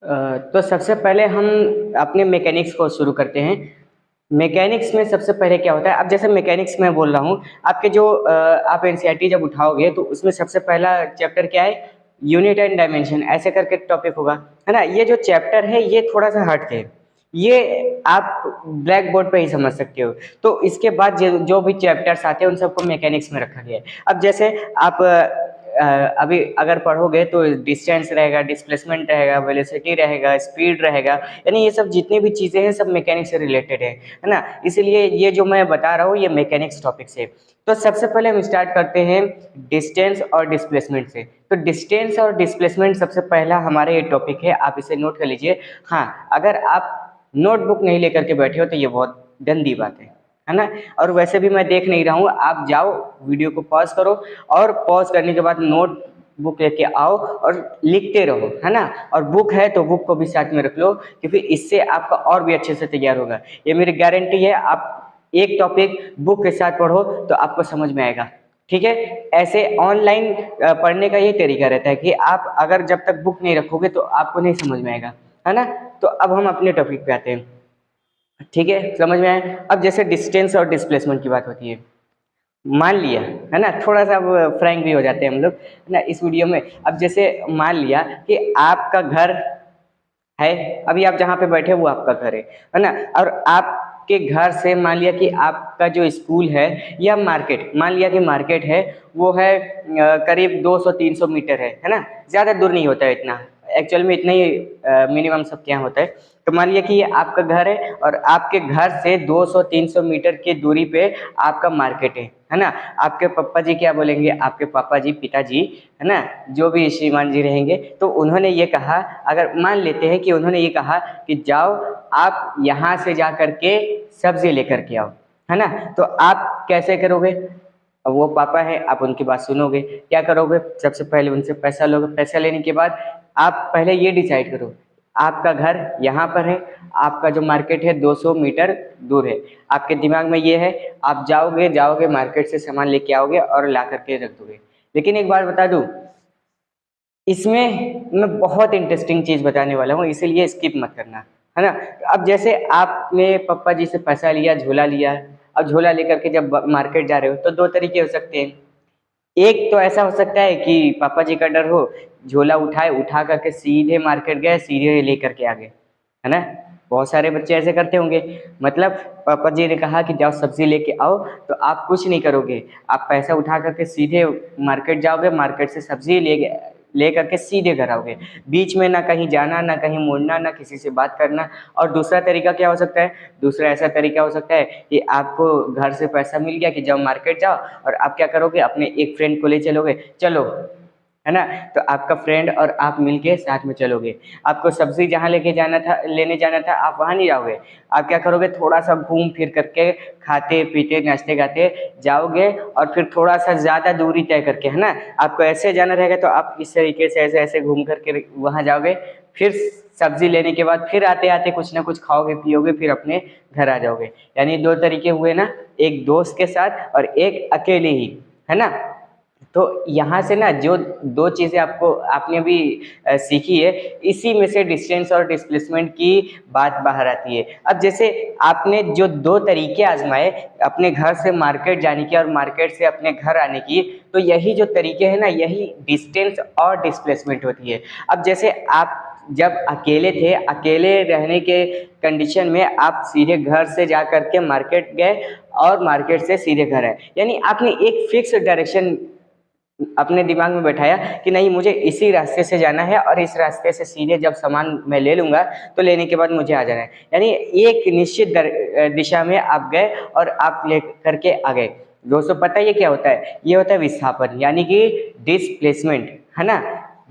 तो सबसे पहले हम अपने मैकेनिक्स को शुरू करते हैं। मैकेनिक्स में सबसे पहले क्या होता है, अब जैसे मैकेनिक्स में बोल रहा हूँ, आपके जो आप एनसीईआरटी जब उठाओगे तो उसमें सबसे पहला चैप्टर क्या है, यूनिट एंड डायमेंशन ऐसे करके टॉपिक होगा, है ना। ये जो चैप्टर है ये थोड़ा सा हट के, ये आप ब्लैक बोर्ड पे ही समझ सकते हो। तो इसके बाद जो भी चैप्टर्स आते हैं उन सबको मैकेनिक्स में रखा गया है। अब जैसे आप अभी अगर पढ़ोगे तो डिस्टेंस रहेगा, डिस्प्लेसमेंट रहेगा, वेलोसिटी रहेगा, स्पीड रहेगा, यानी ये सब जितनी भी चीज़ें हैं सब मैकेनिक्स से रिलेटेड है ना। इसलिए ये जो मैं बता रहा हूँ ये मैकेनिक्स टॉपिक से। तो सबसे पहले हम स्टार्ट करते हैं डिस्टेंस और डिस्प्लेसमेंट से। तो डिस्टेंस और डिस्प्लेसमेंट सबसे पहला हमारा ये टॉपिक है, आप इसे नोट कर लीजिए। हाँ, अगर आप नोटबुक नहीं लेकर के बैठे हो तो ये बहुत गंदी बात है ना। और वैसे भी मैं देख नहीं रहा हूँ, आप जाओ वीडियो को पॉज करो और पॉज करने के बाद नोट बुक लेके आओ और लिखते रहो, है ना। और बुक है तो बुक को भी साथ में रख लो, क्योंकि इससे आपका और भी अच्छे से तैयार होगा, ये मेरी गारंटी है। आप एक टॉपिक बुक के साथ पढ़ो तो आपको समझ में आएगा, ठीक है। ऐसे ऑनलाइन पढ़ने का ये तरीका रहता है कि आप अगर जब तक बुक नहीं रखोगे तो आपको नहीं समझ में आएगा, है ना। तो अब हम अपने टॉपिक पे आते हैं, ठीक है, समझ में आया। अब जैसे डिस्टेंस और डिस्प्लेसमेंट की बात होती है, मान लिया, है ना, थोड़ा सा अब फ्रैंक भी हो जाते हैं हम लोग, है ना, इस वीडियो में। अब जैसे मान लिया कि आपका घर है, अभी आप जहाँ पे बैठे वो आपका घर है ना। और आपके घर से मान लिया कि आपका जो स्कूल है या मार्केट, मान लिया कि मार्केट है, वो है करीब 200-300 मीटर है ना। ज़्यादा दूर नहीं होता है इतना, एक्चुअल में इतना ही मिनिमम सबके यहाँ होता है। तो मान लिया कि ये आपका घर है और आपके घर से 200-300 मीटर की दूरी पे आपका मार्केट है ना। आपके पापा जी क्या बोलेंगे, आपके पापा जी, पिताजी, है ना, जो भी श्रीमान जी रहेंगे, तो उन्होंने ये कहा, अगर मान लेते हैं कि उन्होंने ये कहा कि जाओ आप यहाँ से जा करके सब्जी लेकर के आओ, है ना। तो आप कैसे करोगे, अब वो पापा है, आप उनकी बात सुनोगे, क्या करोगे, सबसे पहले उनसे पैसा लोगे। पैसा लेने के बाद आप पहले ये डिसाइड करो, आपका घर यहाँ पर है, आपका जो मार्केट है 200 मीटर दूर है, आपके दिमाग में ये है, आप जाओगे जाओगे मार्केट से सामान लेके आओगे और ला करके रख दोगे। लेकिन एक बात बता दूं, इसमें मैं बहुत इंटरेस्टिंग चीज़ बताने वाला हूँ, इसीलिए स्किप मत करना, है ना। अब जैसे आपने पापा जी से पैसा लिया, झोला लिया, अब झोला लेकर के जब मार्केट जा रहे हो तो दो तरीके हो सकते हैं। एक तो ऐसा हो सकता है कि पापा जी का डर हो, झोला उठाए, उठा करके सीधे मार्केट गए, सीधे लेकर के आ गए, है ना। बहुत सारे बच्चे ऐसे करते होंगे, मतलब पापा जी ने कहा कि जाओ सब्जी लेके आओ, तो आप कुछ नहीं करोगे, आप पैसा उठा करके सीधे मार्केट जाओगे, मार्केट से सब्जी ले करके सीधे घर आओगे, बीच में ना कहीं जाना, ना कहीं मुड़ना, ना किसी से बात करना। और दूसरा तरीका क्या हो सकता है, दूसरा ऐसा तरीका हो सकता है कि आपको घर से पैसा मिल गया कि जाओ मार्केट जाओ, और आप क्या करोगे, अपने एक फ्रेंड को ले चलोगे, चलो, है ना। तो आपका फ्रेंड और आप मिलके साथ में चलोगे, आपको सब्जी जहाँ लेके जाना था, लेने जाना था, आप वहाँ नहीं जाओगे, आप क्या करोगे, थोड़ा सा घूम फिर करके, खाते पीते नाचते गाते जाओगे, और फिर थोड़ा सा ज़्यादा दूरी तय करके, है ना, आपको ऐसे जाना रहेगा तो आप इस तरीके से ऐसे ऐसे घूम करके वहाँ जाओगे, फिर सब्जी लेने के बाद फिर आते आते कुछ ना कुछ खाओगे पियोगे, फिर अपने घर आ जाओगे। यानी दो तरीके हुए ना, एक दोस्त के साथ और एक अकेले ही, है ना। तो यहाँ से ना जो दो चीज़ें आपको आपने भी सीखी है, इसी में से डिस्टेंस और डिस्प्लेसमेंट की बात बाहर आती है। अब जैसे आपने जो दो तरीके आजमाए, अपने घर से मार्केट जाने की और मार्केट से अपने घर आने की, तो यही जो तरीके हैं ना, यही डिस्टेंस और डिस्प्लेसमेंट होती है। अब जैसे आप जब अकेले थे, अकेले रहने के कंडीशन में आप सीधे घर से जा कर के मार्केट गए और मार्केट से सीधे घर आए, यानी आपने एक फिक्स डायरेक्शन अपने दिमाग में बैठाया कि नहीं मुझे इसी रास्ते से जाना है, और इस रास्ते से सीधे जब सामान मैं ले लूँगा तो लेने के बाद मुझे आ जाना है। यानी एक निश्चित दिशा में आप गए और आप ले करके आ गए। दोस्तों पता है ये क्या होता है, ये होता है विस्थापन, यानी कि डिस्प्लेसमेंट, है ना।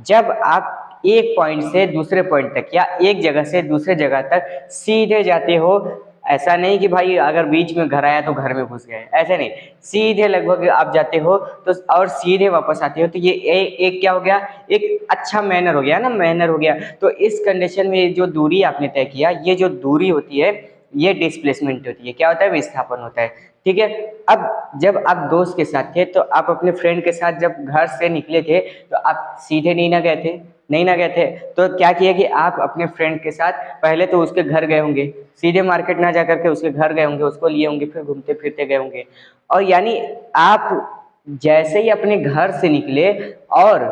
जब आप एक पॉइंट से दूसरे पॉइंट तक या एक जगह से दूसरे जगह तक सीधे जाते हो, ऐसा नहीं कि भाई अगर बीच में घर आया तो घर में घुस गए, ऐसे नहीं, सीधे लगभग आप जाते हो तो और सीधे वापस आते हो, तो ये एक क्या हो गया, एक अच्छा मैनर हो गया ना, मैनर हो गया। तो इस कंडीशन में जो दूरी आपने तय किया, ये जो दूरी होती है ये डिस्प्लेसमेंट होती है, क्या होता है, विस्थापन होता है, ठीक है। अब जब आप दोस्त के साथ थे तो आप अपने फ्रेंड के साथ जब घर से निकले थे तो आप सीधे नहीं ना गए थे, नहीं ना गए थे, तो क्या किया कि आप अपने फ्रेंड के साथ पहले तो उसके घर गए होंगे, सीधे मार्केट ना जा करके उसके घर गए होंगे, उसको लिए होंगे, फिर घूमते फिरते गए होंगे। और यानी आप जैसे ही अपने घर से निकले और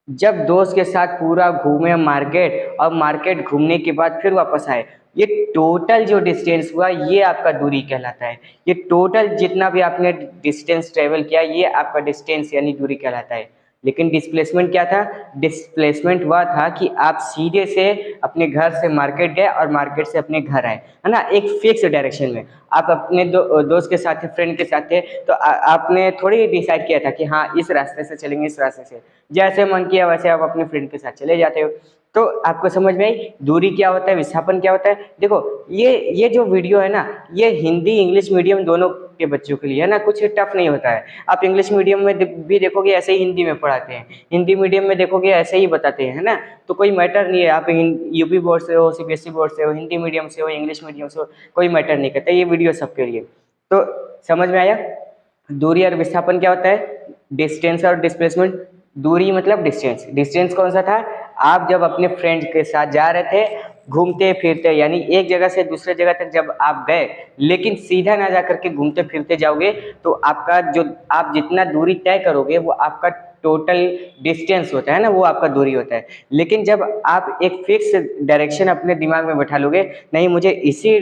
जब दोस्त के साथ पूरा घूमे मार्केट, और मार्केट घूमने के बाद फिर वापस आए, ये टोटल जो डिस्टेंस हुआ ये आपका दूरी कहलाता है। ये टोटल जितना भी आपने डिस्टेंस ट्रेवल किया ये आपका डिस्टेंस यानी दूरी कहलाता है। लेकिन डिस्प्लेसमेंट क्या था? डिस्प्लेसमेंट वह था कि आप सीधे से अपने घर से मार्केट गए और मार्केट से अपने घर आए, है ना, एक फिक्स डायरेक्शन में। आप अपने दोस्त के साथ थे, फ्रेंड के साथ थे, तो आपने थोड़ी डिसाइड किया था कि हाँ इस रास्ते से चलेंगे, इस रास्ते से, जैसे मन किया वैसे आप अपने फ्रेंड के साथ चले जाते हो। तो आपको समझ में आई दूरी क्या होता है, विस्थापन क्या होता है। देखो ये जो वीडियो है ना, ये हिंदी इंग्लिश मीडियम दोनों के बच्चों के लिए है ना, कुछ टफ नहीं होता है। आप इंग्लिश मीडियम में भी देखोगे ऐसे ही हिंदी में पढ़ाते हैं, हिंदी मीडियम में देखोगे ऐसे ही बताते हैं, है ना। तो कोई मैटर नहीं है, आप यूपी बोर्ड से हो, सीबीएसई बोर्ड से हो, हिंदी मीडियम से हो, इंग्लिश मीडियम से हो, कोई मैटर नहीं करता, ये वीडियो सबके लिए। तो समझ में आया दूरी और विस्थापन क्या होता है, डिस्टेंस और डिस्प्लेसमेंट। दूरी मतलब डिस्टेंस, डिस्टेंस कौन सा था? आप जब अपने फ्रेंड के साथ जा रहे थे घूमते फिरते, यानी एक जगह से दूसरे जगह तक जब आप गए, लेकिन सीधा ना जा करके घूमते फिरते जाओगे, तो आपका जो आप जितना दूरी तय करोगे वो आपका टोटल डिस्टेंस होता है ना, वो आपका दूरी होता है। लेकिन जब आप एक फिक्स डायरेक्शन अपने दिमाग में बैठा लोगे, नहीं मुझे इसी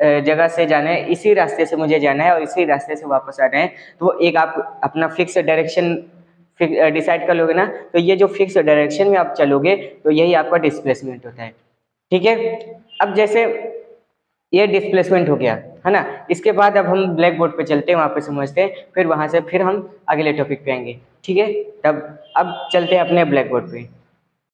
जगह से जाना है, इसी रास्ते से मुझे जाना है और इसी रास्ते से वापस आना है, तो वो एक आप अपना फिक्स डायरेक्शन डिसाइड कर लोगे ना, तो ये जो फिक्स डायरेक्शन में आप चलोगे तो यही आपका डिस्प्लेसमेंट होता है। ठीक है, अब जैसे ये डिस्प्लेसमेंट हो गया, है ना। इसके बाद अब हम ब्लैक बोर्ड पे चलते हैं, वहाँ पे समझते हैं, फिर वहाँ से फिर हम अगले टॉपिक पे आएंगे। ठीक है, तब अब चलते हैं अपने ब्लैक बोर्ड पे।